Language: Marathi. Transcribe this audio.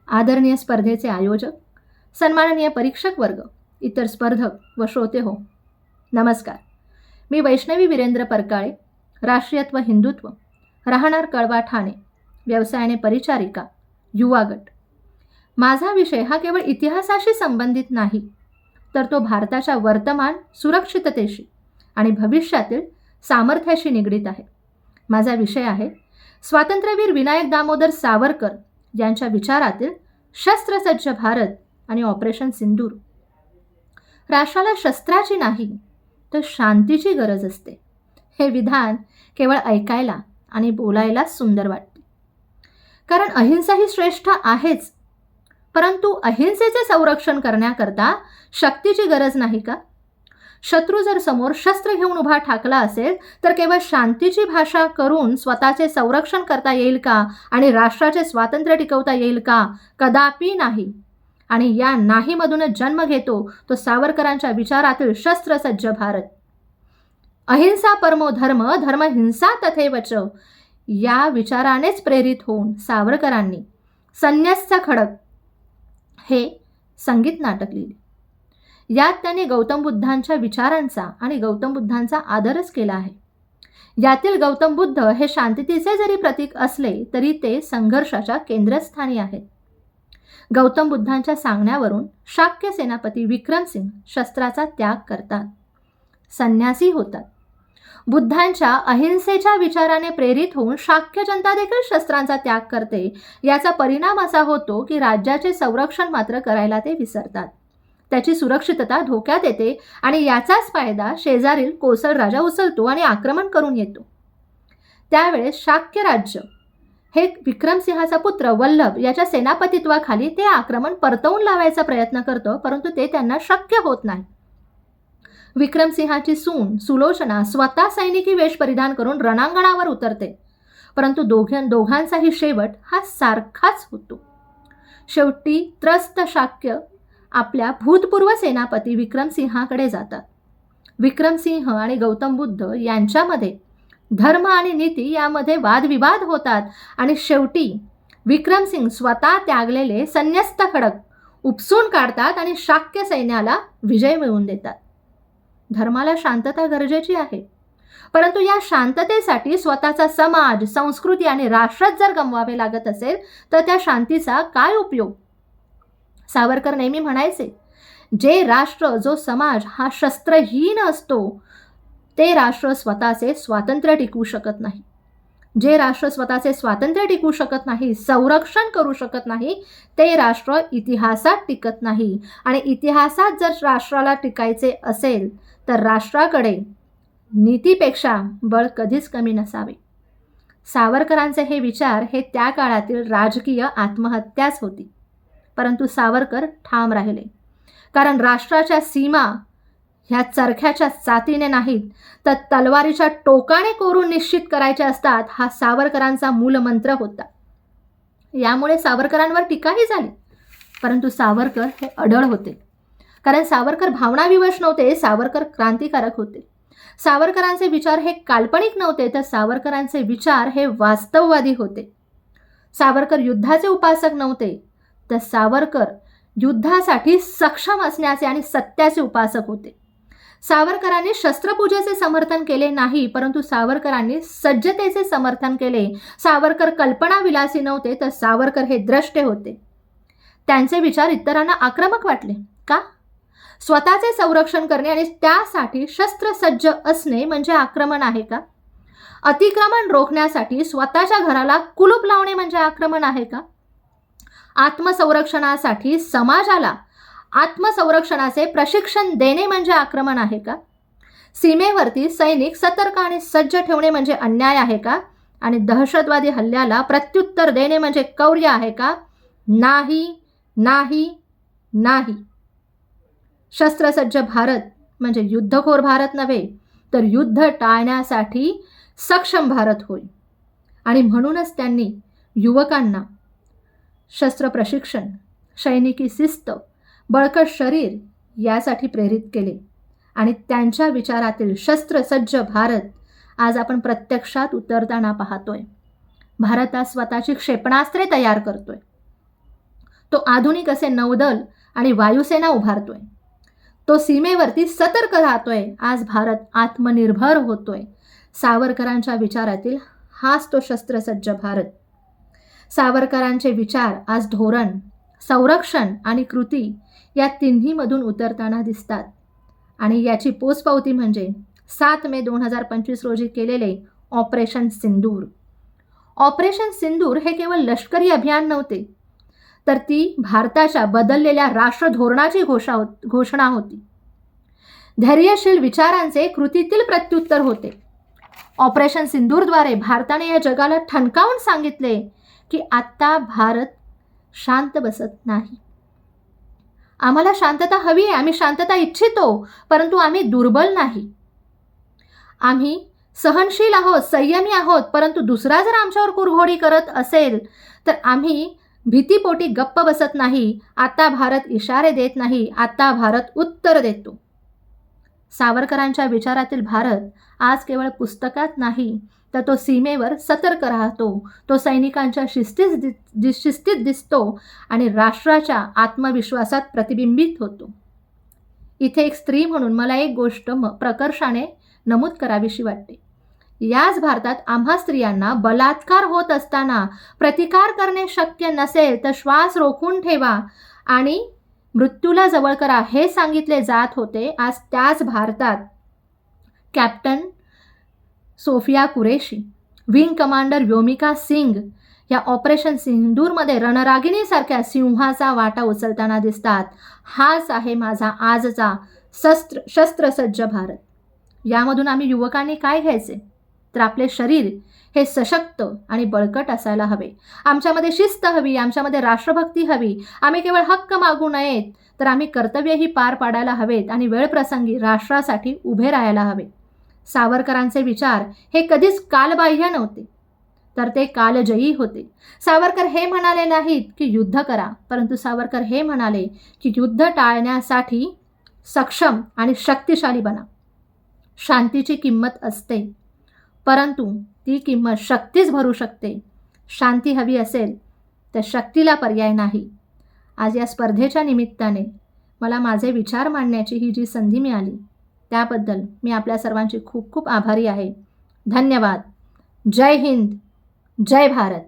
आदरणीय स्पर्धेचे आयोजक, सन्माननीय परीक्षक वर्ग, इतर स्पर्धक व श्रोते हो, नमस्कार. मी वैष्णवी वीरेंद्र परकाळे, राष्ट्रीयत्व हिंदुत्व, राहणार कळवा ठाणे, व्यवसायाने परिचारिका, युवा गट. माझा विषय हा केवळ इतिहासाशी संबंधित नाही, तर तो भारताच्या वर्तमान सुरक्षिततेशी आणि भविष्यातील सामर्थ्याशी निगडीत आहे. माझा विषय आहे स्वातंत्र्यवीर विनायक दामोदर सावरकर यांच्या विचारातील शस्त्रसज्ज भारत आणि ऑपरेशन सिंदूर. राष्ट्राला शस्त्राची नाही तर शांतीची गरज असते. हे विधान केवळ ऐकायला आणि बोलायला सुंदर वाटते, कारण अहिंसा ही श्रेष्ठ आहेच, परंतु अहिंसेचे संरक्षण करण्याकरता शक्तीची गरज नाही का? शत्रू जर समोर शस्त्र घेऊन उभा ठाकला असेल तर केवळ शांतीची भाषा करून स्वतःचे संरक्षण करता येईल का आणि राष्ट्राचे स्वातंत्र्य टिकवता येईल का? कदापि नाही. आणि या नाहीमधूनच जन्म घेतो तो सावरकरांच्या विचारातील शस्त्रसज्ज भारत. अहिंसा परमो धर्म, धर्म हिंसा तथैवच या विचारानेच प्रेरित होऊन सावरकरांनी संन्यस्त खडक हे संगीत नाटक लिहिले. यात त्यांनी गौतम बुद्धांच्या विचारांचा आणि गौतम बुद्धांचा आदरच केला आहे. यातील गौतम बुद्ध हे शांततेचे जरी प्रतीक असले तरी ते संघर्षाच्या केंद्रस्थानी आहेत. गौतम बुद्धांच्या सांगण्यावरून शाक्य सेनापती विक्रमसिंग शस्त्राचा त्याग करतात, संन्यासी होतात. बुद्धांच्या अहिंसेच्या विचाराने प्रेरित होऊन शाक्य जनता देखील शस्त्रांचा त्याग करते. याचा परिणाम असा होतो की राज्याचे संरक्षण मात्र करायला ते विसरतात. त्याची सुरक्षितता धोक्यात येते आणि याचाच फायदा शेजारील कोसळ राजा उचलतो आणि आक्रमण करून येतो. त्यावेळेस शाक्य राज्य हे विक्रमसिंहाचा पुत्र वल्लभ याच्या सेनापतित्वाखाली ते आक्रमण परतवून लावायचा प्रयत्न करतो, परंतु ते त्यांना शक्य होत नाही. विक्रमसिंहाची सून सुलोचना स्वतः सैनिकी वेश परिधान करून रणांगणावर उतरते, परंतु दोघांचाही शेवट हा सारखाच होतो. शेवटी त्रस्त शाक्य आपल्या भूतपूर्व सेनापती विक्रमसिंहाकडे जातात. विक्रमसिंह आणि गौतम बुद्ध यांच्यामध्ये धर्म आणि नीती यामध्ये वादविवाद होतात आणि शेवटी विक्रमसिंग स्वतः त्यागलेले संन्यस्त खडक उपसून काढतात आणि शाक्य सैन्याला विजय मिळवून देतात. धर्माला शांतता गरजेची आहे, परंतु या शांततेसाठी स्वतःचा समाज, संस्कृती आणि राष्ट्रच जर गमवावे लागत असेल तर त्या शांतीचा काय उपयोग? सावरकर नेहमी म्हणायचे, जे राष्ट्र, जो समाज हा शस्त्रहीन असतो ते राष्ट्र स्वतःचे स्वातंत्र्य टिकवू शकत नाही. जे राष्ट्र स्वतःचे स्वातंत्र्य टिकवू शकत नाही, संरक्षण करू शकत नाही, ते राष्ट्र इतिहासात टिकत नाही. आणि इतिहासात जर राष्ट्राला टिकायचे असेल तर राष्ट्राकडे नीतीपेक्षा बळ कधीच कमी नसावे. सावरकरांचे हे विचार हे त्या काळातील राजकीय आत्महत्याच होती, परंतु सावरकर ठाम राहिले, कारण राष्ट्राच्या सीमा ह्या चरख्याच्या चातीने नाहीत तर तलवारीच्या टोकाने कोरून निश्चित करायच्या असतात, हा सावरकरांचा मूलमंत्र होता. यामुळे सावरकरांवर टीकाही झाली, परंतु सावरकर हे अडळ होते, कारण सावरकर भावनाविवश नव्हते, सावरकर क्रांतिकारक होते. सावरकरांचे विचार हे काल्पनिक नव्हते, तर सावरकरांचे विचार हे वास्तववादी होते. सावरकर युद्धाचे उपासक नव्हते, तर सावरकर युद्धासाठी सक्षम असण्याचे आणि सत्याचे उपासक होते. सावरकरांनी शस्त्रपूजेचे समर्थन केले नाही, परंतु सावरकरांनी सज्जतेचे समर्थन केले. सावरकर कल्पनाविलासी नव्हते, तर सावरकर हे द्रष्टे होते. त्यांचे विचार इतरांना आक्रमक वाटले का? स्वतःचे संरक्षण करणे आणि त्यासाठी शस्त्रसज्ज असणे म्हणजे आक्रमण आहे का? अतिक्रमण रोखण्यासाठी स्वतःच्या घराला कुलूप लावणे म्हणजे आक्रमण आहे का? आत्मसंरक्षणासाठी समाजाला आत्मसंरक्षणाचे प्रशिक्षण देणे म्हणजे आक्रमण आहे का? सीमेवरती सैनिक सतर्क आणि सज्ज ठेवणे म्हणजे अन्याय आहे का? आणि दहशतवादी हल्ल्याला प्रत्युत्तर देणे म्हणजे कौर्य आहे का? नाही, नाही, नाही. शस्त्रसज्ज भारत म्हणजे युद्धखोर भारत नव्हे, तर युद्ध टाळण्यासाठी सक्षम भारत होय. आणि म्हणूनच त्यांनी युवकांना शस्त्र प्रशिक्षण, सैनिकी शिस्त, बळकट शरीर यासाठी प्रेरित केले. आणि त्यांच्या विचारातील शस्त्रसज्ज भारत आज आपण प्रत्यक्षात उतरताना पाहतोय. भारत आज स्वतःची क्षेपणास्त्रे तयार करतोय. तो आधुनिक असे नौदल आणि वायुसेना उभारतोय. तो सीमेवरती सतर्क राहतोय. आज भारत आत्मनिर्भर होतोय. सावरकरांच्या विचारातील हाच तो शस्त्रसज्ज भारत. सावरकरांचे विचार आज धोरण, संरक्षण आणि कृती या तिन्हीमधून उतरताना दिसतात. आणि याची पोचपावती म्हणजे 7 मे 2025 रोजी केलेले ऑपरेशन सिंदूर. ऑपरेशन सिंदूर हे केवळ लष्करी अभियान नव्हते, तर ती भारताच्या बदललेल्या राष्ट्रधोरणाची घोषणा होती. धैर्यशील विचारांचे कृतीतील प्रत्युत्तर होते. ऑपरेशन सिंदूरद्वारे भारताने या जगाला ठणकावून सांगितले की आता भारत शांत बसत नाही. आम्हाला शांतता हवी आहे, आम्ही शांतता इच्छितो, परंतु आम्ही दुर्बल नाही. आम्ही सहनशील आहोत, संयमी आहोत, परंतु दुसरा जर आमच्यावर कुरघोडी करत असेल तर आम्ही भीतीपोटी गप्प बसत नाही. आता भारत इशारे देत नाही, आता भारत उत्तर देतो. सावरकरांच्या विचारातील भारत आज केवळ पुस्तकात नाही, तर तो सीमेवर सतर्क राहतो. तो सैनिकांच्या शिस्तीत दिसतो आणि राष्ट्राच्या आत्मविश्वासात प्रतिबिंबित होतो. इथे एक स्त्री म्हणून मला एक गोष्ट प्रकर्षाने नमूद करावीशी वाटते. याच भारतात आम्हा स्त्रियांना बलात्कार होत असताना प्रतिकार करणे शक्य नसेल तर श्वास रोखून ठेवा आणि मृत्यूला जवळ करा हे सांगितले जात होते. आज त्याच भारतात captain Sofiya Qureshi, wing commander Vyomika Singh या ऑपरेशन सिंदूरमध्ये रणरागिणीसारख्या सिंहाचा वाटा उचलताना दिसतात. हाच आहे माझा आजचा शस्त्रसज्ज भारत. यामधून आम्ही युवकांनी काय घ्यायचे, तर आपले शरीर हे सशक्त आणि बळकट असायला हवे. आमच्यामध्ये शिस्त हवी, आमच्यामध्ये राष्ट्रभक्ती हवी. आम्ही केवळ हक्क मागू नयेत, तर आम्ही कर्तव्यही पार पाडायला हवेत आणि वेळप्रसंगी राष्ट्रासाठी उभे राहायला हवे. सावरकरांचे विचार हे कधीच कालबाह्य नव्हते, तर ते कालजयी होते. सावरकर हे म्हणाले नाहीत की युद्ध करा, परंतु सावरकर हे म्हणाले की युद्ध टाळण्यासाठी सक्षम आणि शक्तिशाली बना. शांतीची किंमत असते, परंतु ती किंमत शक्तीच भरू शकते. शांती हवी असेल तर शक्तीला पर्याय नाही. आज या स्पर्धेच्या निमित्ताने मला माझे विचार मांडण्याची ही जी संधी मिळाली, त्याबद्दल मी आपल्या सर्वांची खूप खूप आभारी आहे. धन्यवाद. जय हिंद, जय भारत.